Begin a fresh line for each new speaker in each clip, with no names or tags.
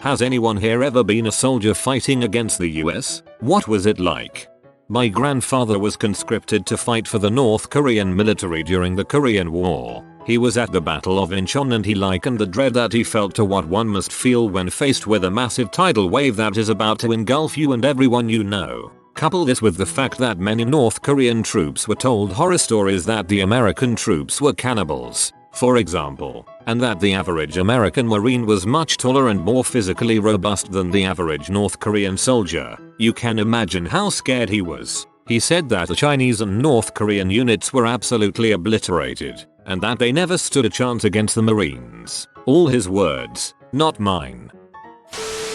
Has anyone here ever been a soldier fighting against the US? What was it like? My grandfather was conscripted to fight for the North Korean military during the Korean War. He was at the Battle of Incheon and he likened the dread that he felt to what one must feel when faced with a massive tidal wave that is about to engulf you and everyone you know. Couple this with the fact that many North Korean troops were told horror stories that the American troops were cannibals, for example, and that the average American Marine was much taller and more physically robust than the average North Korean soldier. You can imagine how scared he was. He said that the Chinese and North Korean units were absolutely obliterated, and that they never stood a chance against the Marines. All his words, not mine.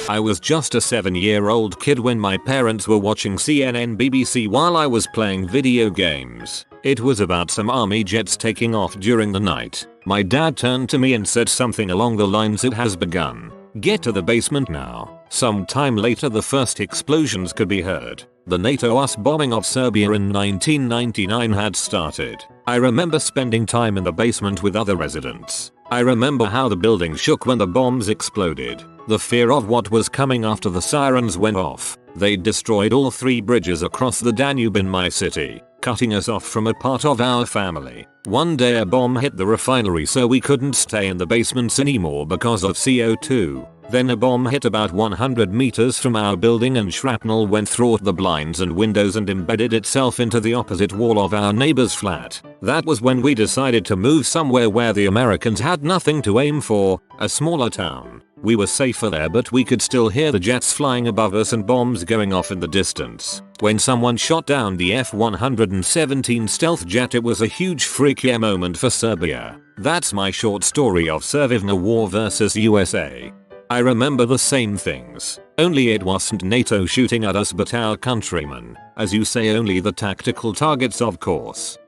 I was just a 7-year-old kid when my parents were watching CNN BBC while I was playing video games. It was about some army jets taking off during the night. My dad turned to me and said something along the lines, "It has begun. Get to the basement now." Some time later the first explosions could be heard. The NATO-US bombing of Serbia in 1999 had started. I remember spending time in the basement with other residents. I remember how the building shook when the bombs exploded. The fear of what was coming after the sirens went off. They destroyed all 3 bridges across the Danube in my city, cutting us off from a part of our family. One day a bomb hit the refinery so we couldn't stay in the basements anymore because of CO2. Then a bomb hit about 100 meters from our building and shrapnel went through the blinds and windows and embedded itself into the opposite wall of our neighbor's flat. That was when we decided to move somewhere where the Americans had nothing to aim for, a smaller town. We were safer there, but we could still hear the jets flying above us and bombs going off in the distance. When someone shot down the F-117 stealth jet, it was a huge freak yeah moment for Serbia. That's my short story of surviving a war versus USA. I remember the same things, only it wasn't NATO shooting at us but our countrymen. As you say, only the tactical targets, of course.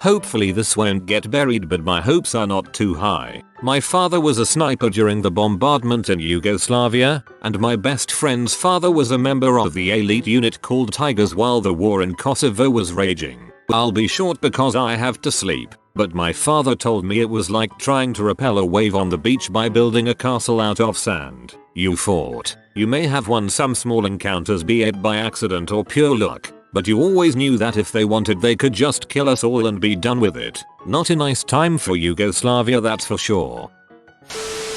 Hopefully this won't get buried, but my hopes are not too high. My father was a sniper during the bombardment in Yugoslavia, and my best friend's father was a member of the elite unit called Tigers while the war in Kosovo was raging. I'll be short because I have to sleep, but my father told me it was like trying to repel a wave on the beach by building a castle out of sand. You fought. You may have won some small encounters, be it by accident or pure luck, but you always knew that if they wanted they could just kill us all and be done with it. Not a nice time for Yugoslavia, that's for sure.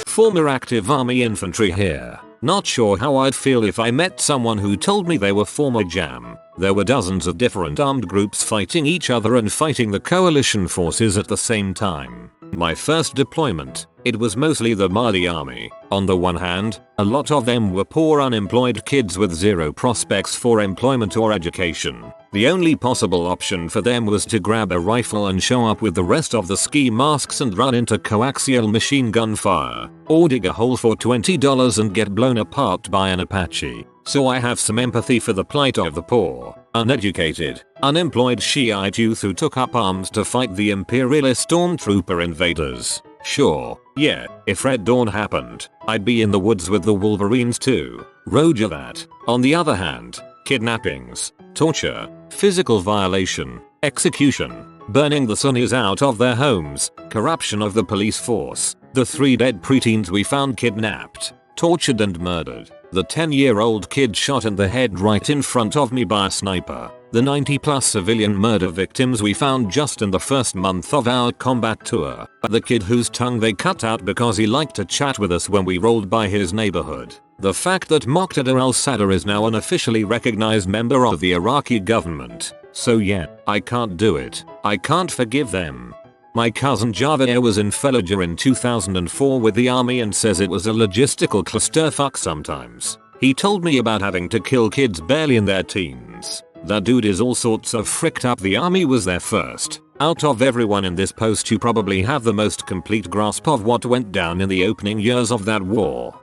Former active army infantry here. Not sure how I'd feel if I met someone who told me they were former JAM. There were dozens of different armed groups fighting each other and fighting the coalition forces at the same time. My first deployment, it was mostly the Mali army. On the one hand, a lot of them were poor unemployed kids with zero prospects for employment or education. The only possible option for them was to grab a rifle and show up with the rest of the ski masks and run into coaxial machine gun fire, or dig a hole for $20 and get blown apart by an Apache. So I have some empathy for the plight of the poor, uneducated, unemployed Shiite youth who took up arms to fight the imperialist stormtrooper invaders. Sure, yeah, if Red Dawn happened, I'd be in the woods with the Wolverines too. Roger that. On the other hand, kidnappings, torture, physical violation, execution, burning the Sunnis out of their homes, corruption of the police force, the 3 dead preteens we found kidnapped, tortured and murdered, the 10-year-old kid shot in the head right in front of me by a sniper, the 90+ civilian murder victims we found just in the first month of our combat tour, the kid whose tongue they cut out because he liked to chat with us when we rolled by his neighborhood, the fact that Muqtada al-Sadr is now an officially recognized member of the Iraqi government. So yeah, I can't do it. I can't forgive them. My cousin Javier was in Fallujah in 2004 with the army and says it was a logistical clusterfuck sometimes. He told me about having to kill kids barely in their teens. That dude is all sorts of fricked up. The army was there first. Out of everyone in this post, you probably have the most complete grasp of what went down in the opening years of that war.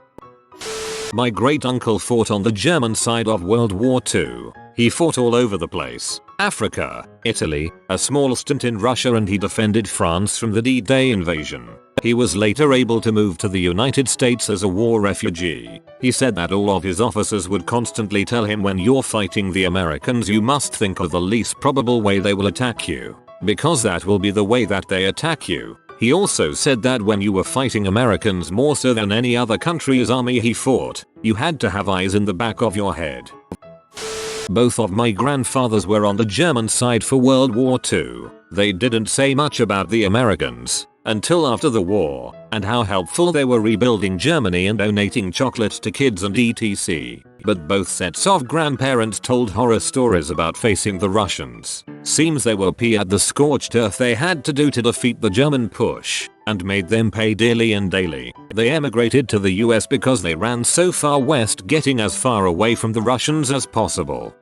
My great uncle fought on the German side of World War II. He fought all over the place. Africa, Italy, a small stint in Russia, and he defended France from the D-Day invasion. He was later able to move to the United States as a war refugee. He said that all of his officers would constantly tell him, when you're fighting the Americans, you must think of the least probable way they will attack you, because that will be the way that they attack you. He also said that when you were fighting Americans more so than any other country's army he fought, you had to have eyes in the back of your head. Both of my grandfathers were on the German side for World War II. They didn't say much about the Americans until after the war, and how helpful they were rebuilding Germany and donating chocolate to kids and etc. But both sets of grandparents told horror stories about facing the Russians. Seems they were at the scorched earth they had to do to defeat the German push, and made them pay dearly and daily. They emigrated to the US because they ran so far west, getting as far away from the Russians as possible.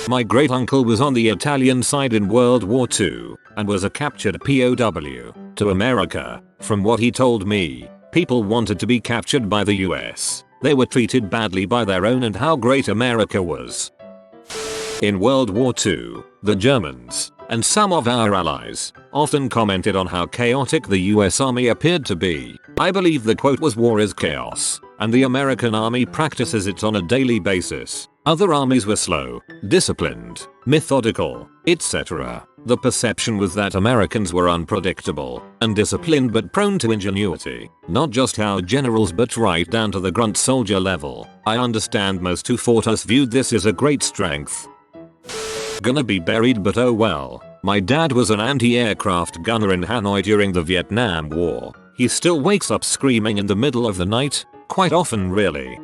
My great uncle was on the Italian side in World War II and was a captured POW to America. From what he told me, people wanted to be captured by the US. They were treated badly by their own, and how great America was. In World War II, the Germans and some of our allies often commented on how chaotic the US Army appeared to be. I believe the quote was, "War is chaos, and the American Army practices it on a daily basis." Other armies were slow, disciplined, methodical, etc. The perception was that Americans were unpredictable and disciplined but prone to ingenuity. Not just our generals but right down to the grunt soldier level. I understand most who fought us viewed this as a great strength. Gonna be buried, but oh well. My dad was an anti-aircraft gunner in Hanoi during the Vietnam War. He still wakes up screaming in the middle of the night, quite often really.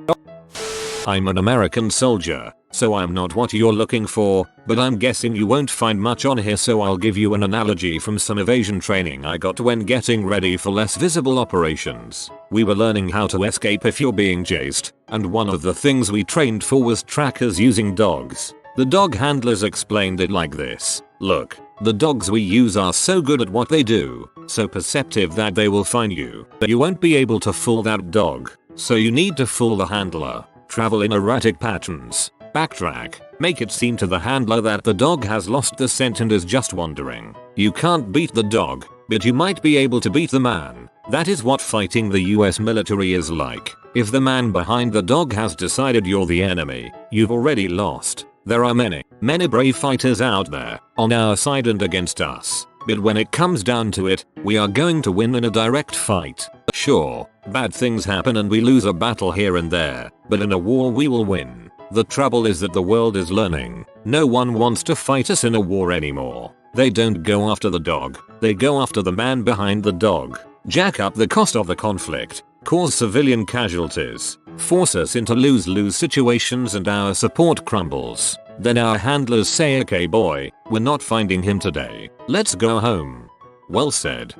I'm an American soldier, so I'm not what you're looking for, but I'm guessing you won't find much on here, so I'll give you an analogy from some evasion training I got when getting ready for less visible operations. We were learning how to escape if you're being chased, and one of the things we trained for was trackers using dogs. The dog handlers explained it like this: look, the dogs we use are so good at what they do, so perceptive that they will find you, but you won't be able to fool that dog, so you need to fool the handler. Travel in erratic patterns, backtrack, make it seem to the handler that the dog has lost the scent and is just wandering. You can't beat the dog, but you might be able to beat the man. That is what fighting the US military is like. If the man behind the dog has decided you're the enemy, you've already lost. There are many brave fighters out there, on our side and against us. But when it comes down to it, we are going to win in a direct fight. Sure, bad things happen and we lose a battle here and there, but in a war we will win. The trouble is that the world is learning. No one wants to fight us in a war anymore. They don't go after the dog, they go after the man behind the dog. Jack up the cost of the conflict, cause civilian casualties, force us into lose-lose situations, and our support crumbles. Then our handlers say, okay boy, we're not finding him today. Let's go home. Well said.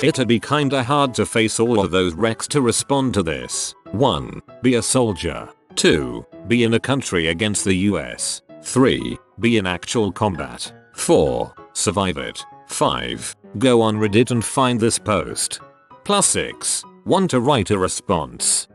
It'd be kinda hard to face all of those wrecks to respond to this. 1. Be a soldier. 2. Be in a country against the US. 3. Be in actual combat. 4. Survive it. 5. Go on Reddit and find this post. +6. Want to write a response.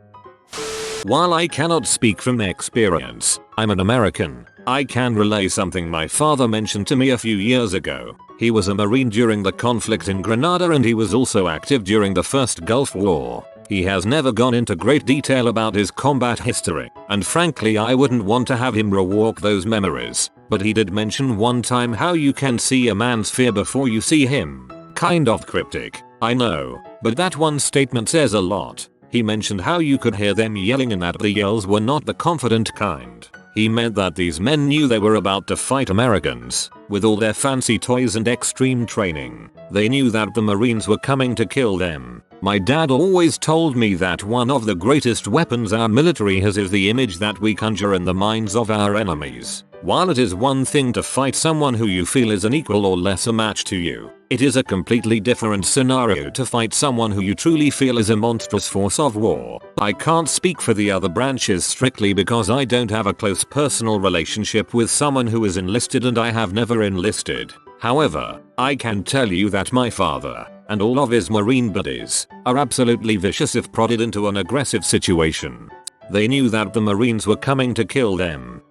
While I cannot speak from experience, I'm an American, I can relay something my father mentioned to me a few years ago. He was a Marine during the conflict in Grenada, and he was also active during the First Gulf War. He has never gone into great detail about his combat history, and frankly I wouldn't want to have him rewalk those memories, but he did mention one time how you can see a man's fear before you see him. Kind of cryptic, I know, but that one statement says a lot. He mentioned how you could hear them yelling and that the yells were not the confident kind. He meant that these men knew they were about to fight Americans, with all their fancy toys and extreme training. They knew that the Marines were coming to kill them. My dad always told me that one of the greatest weapons our military has is the image that we conjure in the minds of our enemies. While it is one thing to fight someone who you feel is an equal or lesser match to you, it is a completely different scenario to fight someone who you truly feel is a monstrous force of war. I can't speak for the other branches strictly because I don't have a close personal relationship with someone who is enlisted, and I have never enlisted. However, I can tell you that my father and all of his Marine buddies are absolutely vicious if prodded into an aggressive situation. They knew that the Marines were coming to kill them.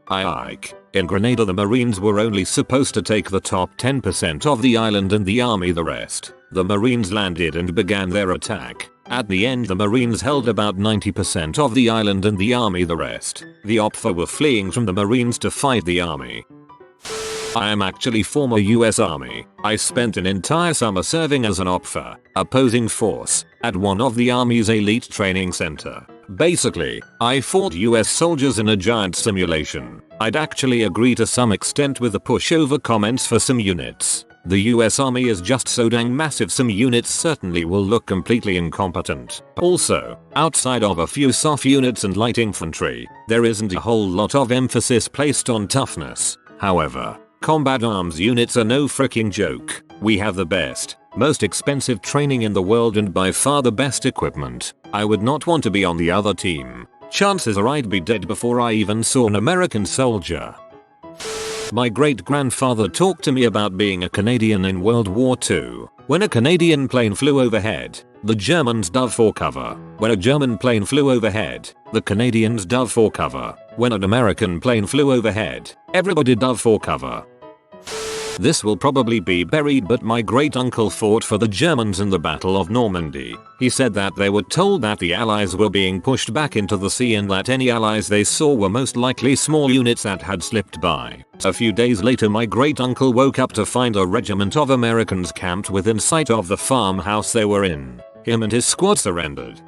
In Grenada the Marines were only supposed to take the top 10% of the island and the army the rest. The Marines landed and began their attack. At the end the Marines held about 90% of the island and the army the rest. The OPFA were fleeing from the Marines to fight the army. I am actually former US Army. I spent an entire summer serving as an OPFA, opposing force, at one of the Army's elite training center. Basically, I fought US soldiers in a giant simulation. I'd actually agree to some extent with the pushover comments for some units. The US Army is just so dang massive, some units certainly will look completely incompetent. Also, outside of a few soft units and light infantry, there isn't a whole lot of emphasis placed on toughness. However, combat arms units are no freaking joke. We have the best, most expensive training in the world and by far the best equipment. I would not want to be on the other team. Chances are I'd be dead before I even saw an American soldier. My great-grandfather talked to me about being a Canadian in World War II. When a Canadian plane flew overhead, the Germans dove for cover. When a German plane flew overhead, the Canadians dove for cover. When an American plane flew overhead, everybody dove for cover. This will probably be buried, but my great uncle fought for the Germans in the Battle of Normandy. He said that they were told that the Allies were being pushed back into the sea and that any allies they saw were most likely small units that had slipped by. A few days later, my great uncle woke up to find a regiment of Americans camped within sight of the farmhouse they were in. Him and his squad surrendered.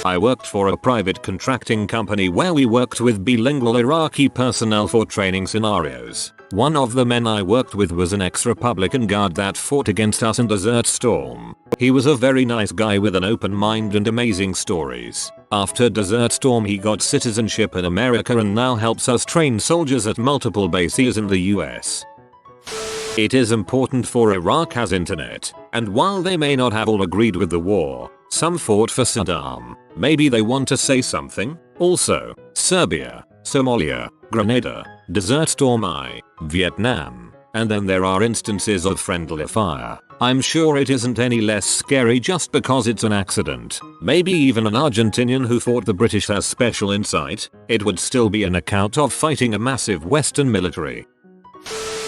I worked for a private contracting company where we worked with bilingual Iraqi personnel for training scenarios. One of the men I worked with was an ex-Republican guard that fought against us in Desert Storm. He was a very nice guy with an open mind and amazing stories. After Desert Storm he got citizenship in America and now helps us train soldiers at multiple bases in the US. It is important for Iraq has internet, and while they may not have all agreed with the war, some fought for Saddam. Maybe they want to say something? Also, Serbia, Somalia, Grenada, Desert Storm I, Vietnam, and then there are instances of friendly fire. I'm sure it isn't any less scary just because it's an accident. Maybe even an Argentinian who fought the British has special insight. It would still be an account of fighting a massive Western military.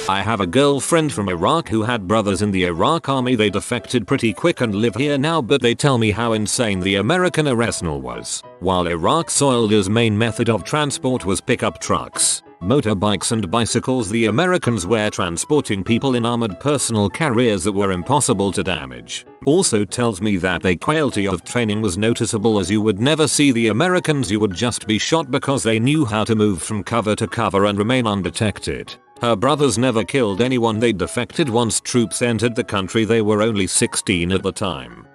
I have a girlfriend from Iraq who had brothers in the Iraq army. They defected pretty quick and live here now, but they tell me how insane the American arsenal was. While Iraq soldier's main method of transport was pickup trucks, motorbikes and bicycles, the Americans were transporting people in armored personal carriers that were impossible to damage. Also tells me that their quality of training was noticeable, as you would never see the Americans, you would just be shot because they knew how to move from cover to cover and remain undetected. Her brothers never killed anyone. They defected once troops entered the country. They were only 16 at the time.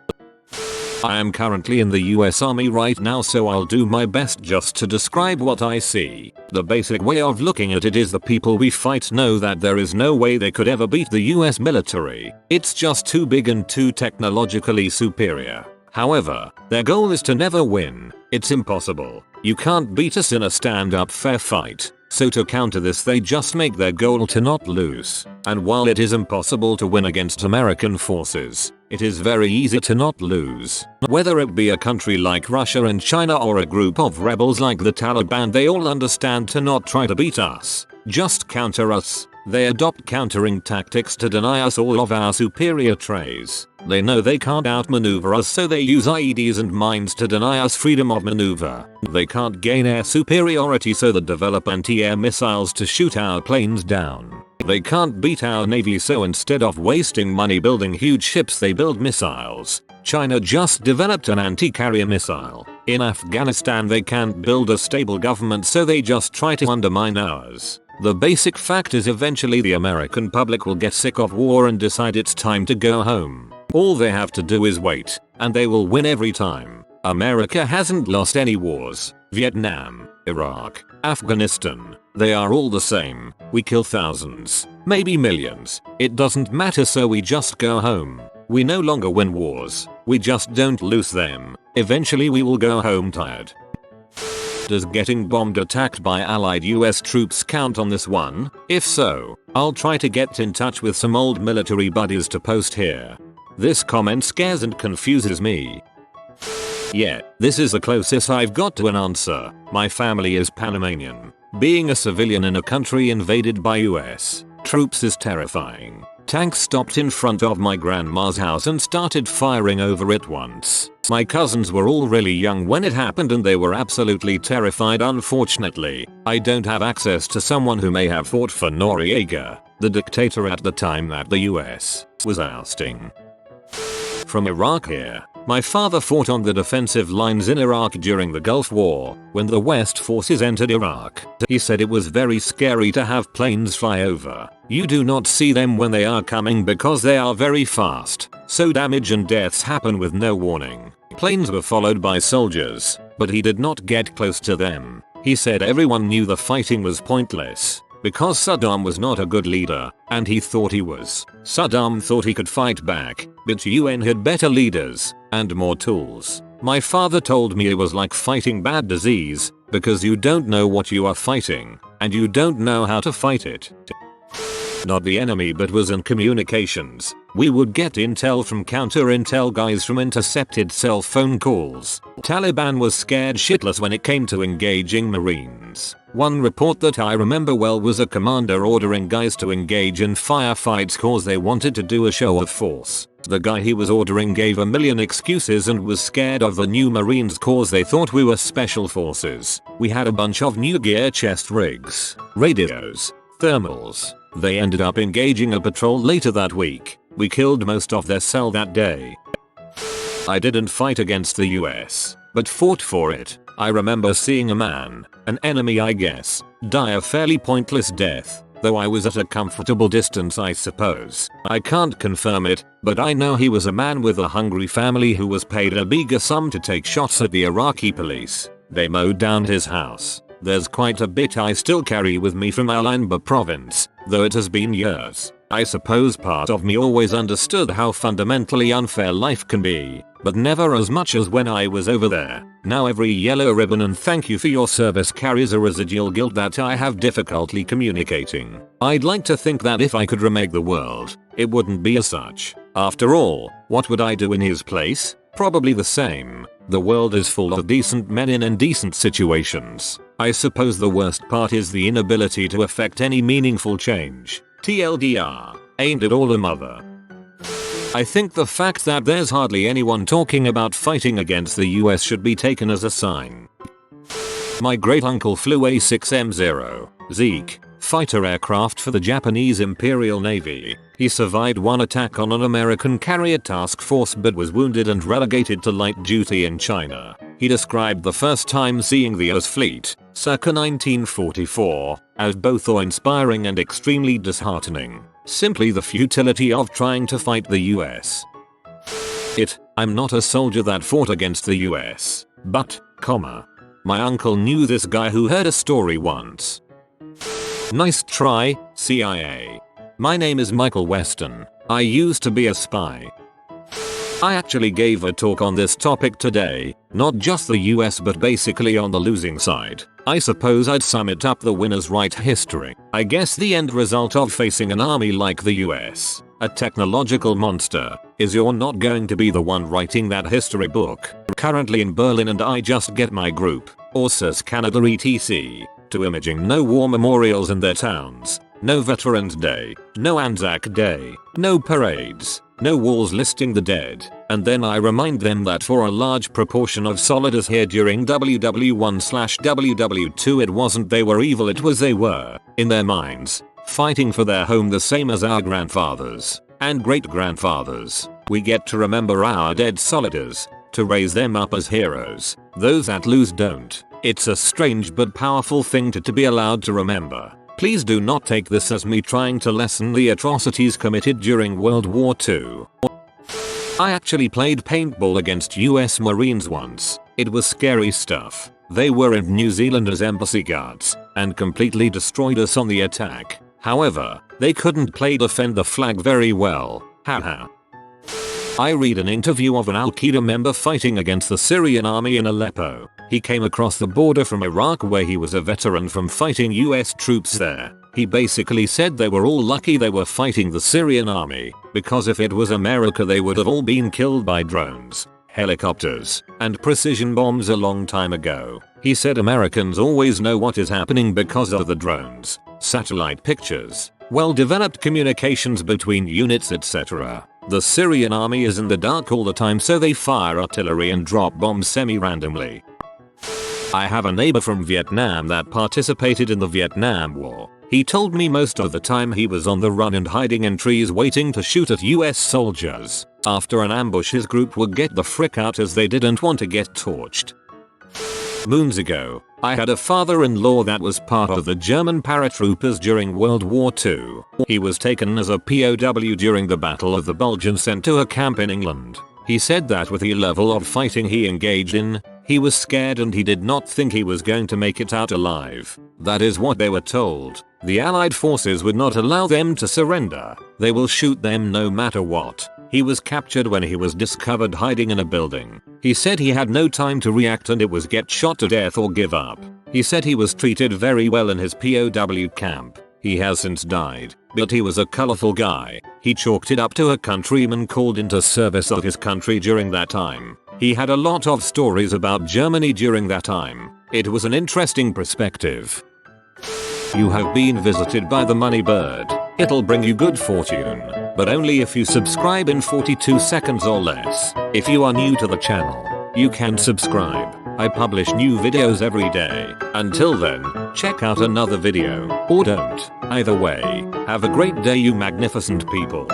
I am currently in the US Army right now, so I'll do my best just to describe what I see. The basic way of looking at it is the people we fight know that there is no way they could ever beat the US military. It's just too big and too technologically superior. However, their goal is to never win. It's impossible. You can't beat us in a stand-up fair fight. So to counter this, they just make their goal to not lose. And while it is impossible to win against American forces, it is very easy to not lose. Whether it be a country like Russia and China or a group of rebels like the Taliban, they all understand to not try to beat us. Just counter us. They adopt countering tactics to deny us all of our superior traits. They know they can't outmaneuver us, so they use IEDs and mines to deny us freedom of maneuver. They can't gain air superiority, so they develop anti-air missiles to shoot our planes down. They can't beat our navy, so instead of wasting money building huge ships, they build missiles. China just developed an anti-carrier missile. In Afghanistan they can't build a stable government, so they just try to undermine ours. The basic fact is eventually the American public will get sick of war and decide it's time to go home. All they have to do is wait, and they will win every time. America hasn't lost any wars. Vietnam, Iraq, Afghanistan, they are all the same. We kill thousands, maybe millions. It doesn't matter, so we just go home. We no longer win wars. We just don't lose them. Eventually we will go home tired. Does getting bombed attacked by allied US troops count on this one? If so, I'll try to get in touch with some old military buddies to post here. This comment scares and confuses me. Yeah, this is the closest I've got to an answer. My family is Panamanian. Being a civilian in a country invaded by US troops is terrifying. Tanks stopped in front of my grandma's house and started firing over it once. My cousins were all really young when it happened and they were absolutely terrified. Unfortunately, I don't have access to someone who may have fought for Noriega, the dictator at the time that the US was ousting. From Iraq here. My father fought on the defensive lines in Iraq during the Gulf War, when the West forces entered Iraq. He said it was very scary to have planes fly over. You do not see them when they are coming because they are very fast, so damage and deaths happen with no warning. Planes were followed by soldiers, but he did not get close to them. He said everyone knew the fighting was pointless, because Saddam was not a good leader, and he thought he was. Saddam thought he could fight back, but UN had better leaders, and more tools. My father told me it was like fighting bad disease, because you don't know what you are fighting, and you don't know how to fight it. Not the enemy but was in communications. We would get intel from counter-intel guys from intercepted cell phone calls. Taliban was scared shitless when it came to engaging Marines. One report that I remember well was a commander ordering guys to engage in firefights cause they wanted to do a show of force. The guy he was ordering gave a million excuses and was scared of the new Marines cause they thought we were special forces. We had a bunch of new gear, chest rigs, radios, thermals. They ended up engaging a patrol later that week. We killed most of their cell that day. I didn't fight against the US, but fought for it. I remember seeing a man, an enemy I guess, die a fairly pointless death, though I was at a comfortable distance I suppose. I can't confirm it, but I know he was a man with a hungry family who was paid a bigger sum to take shots at the Iraqi police. They mowed down his house. There's quite a bit I still carry with me from Al-Anbar province, though it has been years. I suppose part of me always understood how fundamentally unfair life can be, but never as much as when I was over there. Now every yellow ribbon and thank you for your service carries a residual guilt that I have difficulty communicating. I'd like to think that if I could remake the world, it wouldn't be as such. After all, what would I do in his place? Probably the same. The world is full of decent men in indecent situations. I suppose the worst part is the inability to effect any meaningful change. TLDR, ain't it all a mother? I think the fact that there's hardly anyone talking about fighting against the US should be taken as a sign. My great uncle flew A6M0, Zeke, fighter aircraft for the Japanese Imperial Navy. He survived one attack on an American carrier task force but was wounded and relegated to light duty in China. He described the first time seeing the US fleet, circa 1944, as both awe-inspiring and extremely disheartening. Simply the futility of trying to fight the US. I'm not a soldier that fought against the US, but, my uncle knew this guy who heard a story once. Nice try, CIA. My name is Michael Weston. I used to be a spy. I actually gave a talk on this topic today, not just the US but basically on the losing side. I suppose I'd sum it up: the winners write history. I guess the end result of facing an army like the US, a technological monster, is you're not going to be the one writing that history book. Currently in Berlin and I just get my group, ORSUS Canada etc., to imaging no war memorials in their towns, no Veterans Day, no Anzac Day, no parades, no walls listing the dead, and then I remind them that for a large proportion of soldiers here during WWI/WW2 it wasn't they were evil, it was they were, in their minds, fighting for their home the same as our grandfathers and great-grandfathers. We get to remember our dead soldiers, to raise them up as heroes. Those that lose don't. It's a strange but powerful thing to be allowed to remember. Please do not take this as me trying to lessen the atrocities committed during World War II. I actually played paintball against US Marines once. It was scary stuff. They were in New Zealand as embassy guards and completely destroyed us on the attack. However, they couldn't play defend the flag very well. Haha. I read an interview of an Al-Qaeda member fighting against the Syrian army in Aleppo. He came across the border from Iraq where he was a veteran from fighting US troops there. He basically said they were all lucky they were fighting the Syrian army, because if it was America they would have all been killed by drones, helicopters, and precision bombs a long time ago. He said Americans always know what is happening because of the drones, satellite pictures, well-developed communications between units, etc. The Syrian army is in the dark all the time, so they fire artillery and drop bombs semi-randomly. I have a neighbor from Vietnam that participated in the Vietnam War. He told me most of the time he was on the run and hiding in trees waiting to shoot at US soldiers. After an ambush, his group would get the frick out as they didn't want to get torched. Moons ago, I had a father-in-law that was part of the German paratroopers during World War II. He was taken as a POW during the Battle of the Bulge and sent to a camp in England. He said that with the level of fighting he engaged in, he was scared and he did not think he was going to make it out alive. That is what they were told. The Allied forces would not allow them to surrender. They will shoot them no matter what. He was captured when he was discovered hiding in a building. He said he had no time to react and it was get shot to death or give up. He said he was treated very well in his POW camp. He has since died, but he was a colorful guy. He chalked it up to a countryman called into service of his country during that time. He had a lot of stories about Germany during that time. It was an interesting perspective. You have been visited by the money bird. It'll bring you good fortune, but only if you subscribe in 42 seconds or less. If you are new to the channel, you can subscribe. I publish new videos every day. Until then, check out another video, or don't. Either way, have a great day, you magnificent people.